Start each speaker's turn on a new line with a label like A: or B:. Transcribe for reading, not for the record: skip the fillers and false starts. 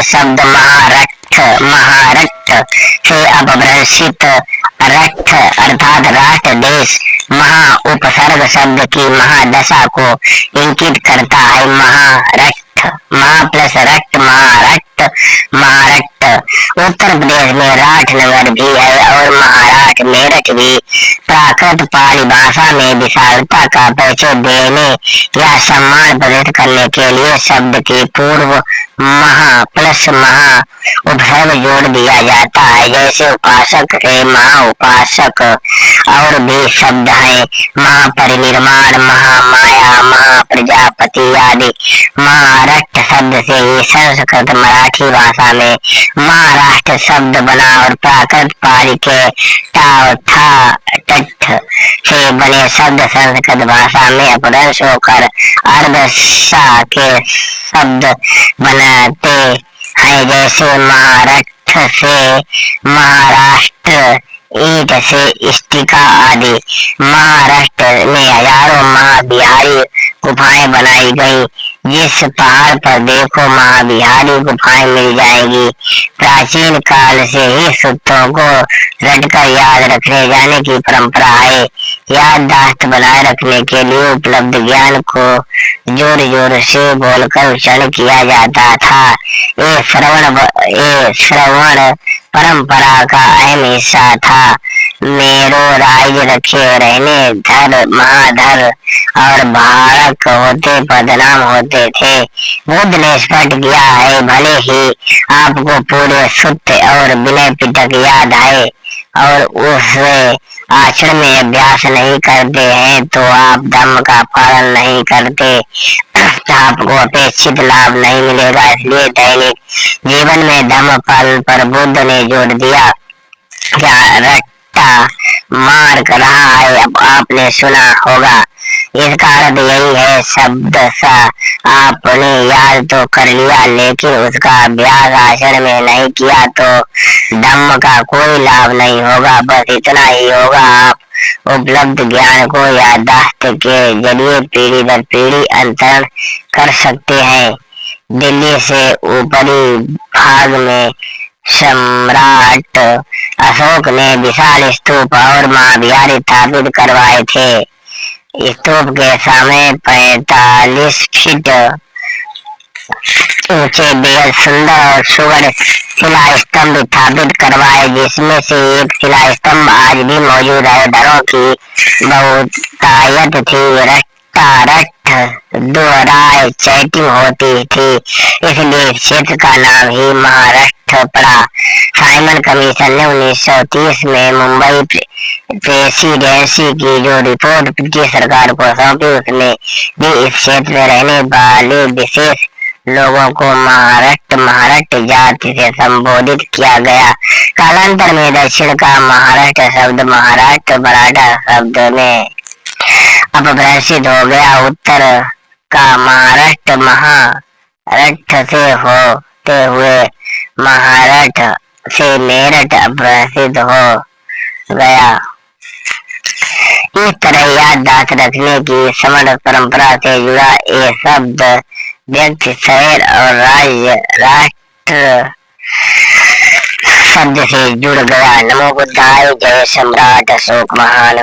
A: शब्द महारठ से अपभ्रंशित रठ अर्थात राष्ट्र देश महा उपसर्ग शब्द की महादशा को इंगित करता है। महारठ महा प्लस रट महारठ। उत्तर प्रदेश में राठ नगर भी है और महाराठ मेरठ भी। प्राकृत पाली भाषा में विशालता का परिचय देने या सम्मान प्रदर्शित करने के लिए शब्द के पूर्व महा प्लस महा उपसर्ग जोड़ दिया जाता है। जैसे उपासक से महा उपासक। और भी शब्द हैं महापरिनिर्वाण, महामाया, महाप्रजापति आदि। महाराष्ट्र शब्द से ही संस्कृत मराठी भाषा में महाराष्ट्र शब्द बना और प्राकृत पाली के से बने शब्द संस्कृत भाषा में अपभ्रंश होकर अर्धसा के शब्द बनाते हैं। जैसे महाराष्ट्र से महाराष्ट्र, ईट से स्टिका आदि। महाराष्ट्र में हजारों महाविहारी गुफाएं बनाई गई। जिस पहाड़ पर देखो महाविहारी गुफाएं मिल जाएगी। प्राचीन काल से ही सूत्रों को रटकर याद रखने जाने की परंपरा है। याददाश्त बनाए रखने के लिए उपलब्ध ज्ञान को जोर जोर से बोलकर उच्चारण किया जाता था। ये श्रवण परंपरा का अहम हिस्सा था। मेरो राज्य रखे रहने धर महाधर और भारत होते बदनाम होते थे। बुद्ध ने स्पष्ट किया है, भले ही आपको पूरे सूत्र और विनय पिटक याद आए और उससे आचरण में अभ्यास नहीं करते हैं तो आप धर्म का पालन नहीं करते, आपको अपेक्षित लाभ नहीं मिलेगा। इसलिए दैनिक जीवन में धर्म पालन पर बुद्ध ने जोर दिया। क्या रट्टा मार कर रहा है, अब आपने सुना होगा। इसका अर्थ यही है, शब्द सा आपने याद तो कर लिया लेकिन उसका अभ्यास आचरण में नहीं किया तो धम्म का कोई लाभ नहीं होगा। बस इतना ही होगा, आप उपलब्ध ज्ञान को याददाश्त के जरिए पीढ़ी दर पीढ़ी अंतरण कर सकते हैं। दिल्ली से ऊपरी भाग में सम्राट अशोक ने विशाल स्तूप और महाविहार स्थापित करवाए थे। स्तूप के सामने 45 फीट ऊंचे बेहद सुंदर और सुगढ़ शिला स्तंभ स्थापित करवाए, जिसमें से एक शिला स्तंभ आज भी मौजूद है। डरों की बहुतायत थी, रट्टारठ दोहराए चैटिंग होती थी, इसलिए क्षेत्र का नाम ही महाराष्ट्र पड़ा। साइमन कमीशन ने 1930 में मुंबई प्रेसिडेंसी की जो रिपोर्ट ब्रिटिश सरकार को सौंपी उसमें भी इस क्षेत्र में रहने वाले विशेष लोगों को महाराष्ट्र जाति से संबोधित किया गया। कालांतर में दक्षिण का महाराष्ट्र शब्द महाराष्ट्र मराठा शब्द में अपभ्रंशित हो गया। उत्तर का महाराष्ट्र महाराष्ट्र से होते हुए महाराष्ट्र से मेरठ अपभ्रंशित हो गया। इस तरह याददाश्त रखने की समर्थ परंपरा से जुड़ा ये शब्द व्यक्ति, शहर और राज्य, राष्ट्र शब्द से जुड़ गया। नमो बुद्धाय। जय सम्राट अशोक महान।